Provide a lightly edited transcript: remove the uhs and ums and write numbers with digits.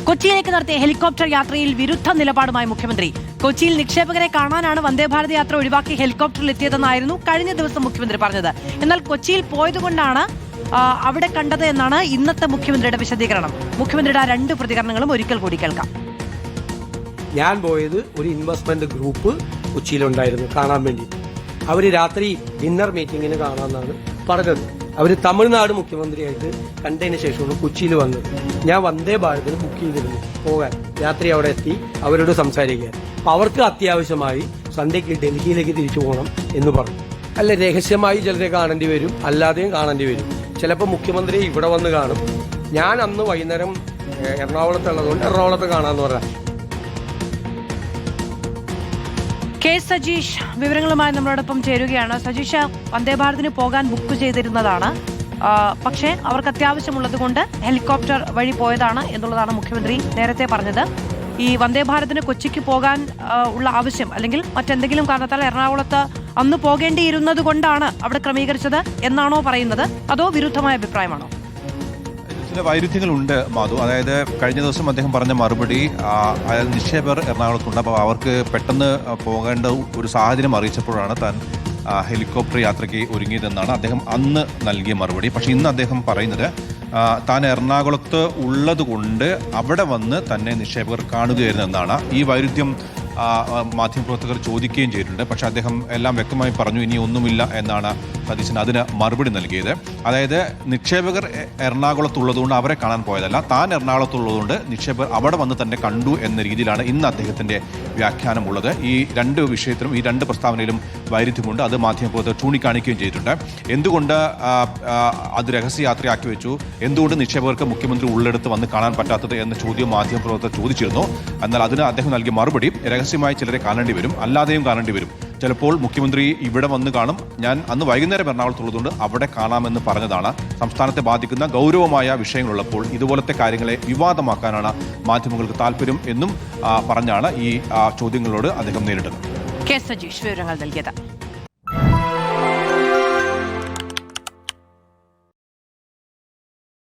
കൊച്ചിയിലേക്ക് നടത്തിയ ഹെലികോപ്റ്റർ യാത്രയിൽ വിരുദ്ധ നിലപാടുമായി മുഖ്യമന്ത്രി. കൊച്ചിയിൽ നിക്ഷേപകരെ കാണാനാണ് വന്ദേഭാരത് യാത്ര ഒഴിവാക്കി ഹെലികോപ്റ്ററിൽ എത്തിയതെന്നായിരുന്നു കഴിഞ്ഞ ദിവസം മുഖ്യമന്ത്രി പറഞ്ഞത്. എന്നാൽ കൊച്ചിയിൽ പോയതുകൊണ്ടാണ് അവിടെ കണ്ടത് എന്നാണ് ഇന്നത്തെ മുഖ്യമന്ത്രിയുടെ വിശദീകരണം. മുഖ്യമന്ത്രിയുടെ ആ രണ്ട് പ്രതികരണങ്ങളും ഒരിക്കൽ കൂടി കേൾക്കാം. ഞാൻ പോയത് ഒരു ഇൻവെസ്റ്റ്മെന്റ് ഗ്രൂപ്പ് കൊച്ചിയിലുണ്ടായിരുന്നു കാണാൻ വേണ്ടി. അവര് രാത്രി ഡിന്നർ മീറ്റിംഗിന് കാണാമെന്നാണ് പറഞ്ഞത്. അവര് തമിഴ്നാട് മുഖ്യമന്ത്രിയായിട്ട് കണ്ടതിന് ശേഷമാണ് കൊച്ചിയിൽ വന്നത്. ഞാൻ വന്ദേ ഭാരതിന് ബുക്ക് ചെയ്തിരുന്നു പോകാൻ. രാത്രി അവിടെ എത്തി അവരോട് സംസാരിക്കാൻ. അപ്പൊ അവർക്ക് അത്യാവശ്യമായി സന്ധ്യയ്ക്ക് ഡൽഹിയിലേക്ക് തിരിച്ചു പോകണം എന്ന് പറഞ്ഞു. അല്ല, രഹസ്യമായി ചിലരെ കാണേണ്ടി വരും, അല്ലാതെയും കാണേണ്ടി വരും. ചിലപ്പോൾ മുഖ്യമന്ത്രി ഇവിടെ വന്ന് കാണും. ഞാൻ അന്ന് വൈകുന്നേരം എറണാകുളത്തുള്ളതുകൊണ്ട് എറണാകുളത്ത് കാണാമെന്ന് പറയാം. കെ സജീഷ് വിവരങ്ങളുമായി നമ്മളോടൊപ്പം ചേരുകയാണ്. സജീഷ്, വന്ദേഭാരതിന് പോകാൻ ബുക്ക് ചെയ്തിരുന്നതാണ്, പക്ഷേ അവർക്ക് അത്യാവശ്യമുള്ളത് കൊണ്ട് ഹെലികോപ്റ്റർ വഴി പോയതാണ് എന്നുള്ളതാണ് മുഖ്യമന്ത്രി നേരത്തെ പറഞ്ഞത്. ഈ വന്ദേഭാരതിന് കൊച്ചിക്ക് പോകാൻ ഉള്ള ആവശ്യം അല്ലെങ്കിൽ മറ്റെന്തെങ്കിലും കാരണത്താൽ എറണാകുളത്ത് അന്ന് പോകേണ്ടിയിരുന്നത് കൊണ്ടാണ് അവിടെ ക്രമീകരിച്ചത് എന്നാണോ പറയുന്നത്, അതോ വിരുദ്ധമായ അഭിപ്രായമാണോ? ചില വൈരുദ്ധ്യങ്ങളുണ്ട് മാധു. അതായത് കഴിഞ്ഞ ദിവസം അദ്ദേഹം പറഞ്ഞ മറുപടി, അതായത് നിക്ഷേപകർ എറണാകുളത്തുണ്ട്, അപ്പോൾ അവർക്ക് പെട്ടെന്ന് പോകേണ്ട ഒരു സാഹചര്യം അറിയിച്ചപ്പോഴാണ് താൻ ഹെലികോപ്റ്റർ യാത്രയ്ക്ക് ഒരുങ്ങിയതെന്നാണ് അദ്ദേഹം അന്ന് നൽകിയ മറുപടി. പക്ഷേ ഇന്ന് അദ്ദേഹം പറയുന്നത് താൻ എറണാകുളത്ത് ഉള്ളത് കൊണ്ട് അവിടെ വന്ന് തന്നെ നിക്ഷേപകർ കാണുകയായിരുന്നു എന്നാണ്. ഈ വൈരുദ്ധ്യം മാധ്യമപ്രവർത്തകർ ചോദിക്കുകയും ചെയ്തിട്ടുണ്ട്. പക്ഷേ അദ്ദേഹം എല്ലാം വ്യക്തമായി പറഞ്ഞു, ഇനി ഒന്നുമില്ല എന്നാണ് സതീശൻ അതിന് മറുപടി നൽകിയത്. അതായത് നിക്ഷേപകർ എറണാകുളത്തുള്ളതുകൊണ്ട് അവരെ കാണാൻ പോയതല്ല, താൻ എറണാകുളത്തുള്ളതുകൊണ്ട് നിക്ഷേപകർ അവിടെ വന്ന് തന്നെ കണ്ടു എന്ന രീതിയിലാണ് ഇന്ന് അദ്ദേഹത്തിൻ്റെ വ്യാഖ്യാനമുള്ളത്. ഈ രണ്ട് വിഷയത്തിലും, ഈ രണ്ട് പ്രസ്താവനയിലും വൈരുദ്ധ്യമുണ്ട്. അത് മാധ്യമപ്രവർത്തകർ ചൂണ്ടിക്കാണിക്കുകയും ചെയ്തിട്ടുണ്ട്. എന്തുകൊണ്ട് അത് രഹസ്യയാത്രയാക്കി വെച്ചു, എന്തുകൊണ്ട് നിക്ഷേപകർക്ക് മുഖ്യമന്ത്രി ഉള്ളെടുത്ത് വന്ന് കാണാൻ പറ്റാത്തത് എന്ന ചോദ്യം മാധ്യമപ്രവർത്തകർ ചോദിച്ചിരുന്നു. എന്നാൽ അതിന് അദ്ദേഹം നൽകിയ മറുപടി, രഹസ്യമായി ചിലരെ കാണേണ്ടി വരും, അല്ലാതെയും കാണേണ്ടി വരും. ചിലപ്പോൾ മുഖ്യമന്ത്രി ഇവിടെ വന്ന് കാണും, ഞാൻ അന്ന് വൈകുന്നേരം എറണാകുളത്തുള്ളതുകൊണ്ട് അവിടെ കാണാമെന്ന് പറഞ്ഞതാണ്. സംസ്ഥാനത്തെ ബാധിക്കുന്ന ഗൗരവമായ വിഷയങ്ങളുള്ളപ്പോൾ ഇതുപോലത്തെ കാര്യങ്ങളെ വിവാദമാക്കാനാണ് മാധ്യമങ്ങൾക്ക് താല്പര്യം എന്നും പറഞ്ഞാണ് ഈ ചോദ്യങ്ങളോട് അദ്ദേഹം നേരിട്ടത്. കെ സജീഷ് വിവരങ്ങൾ നൽകിയത്.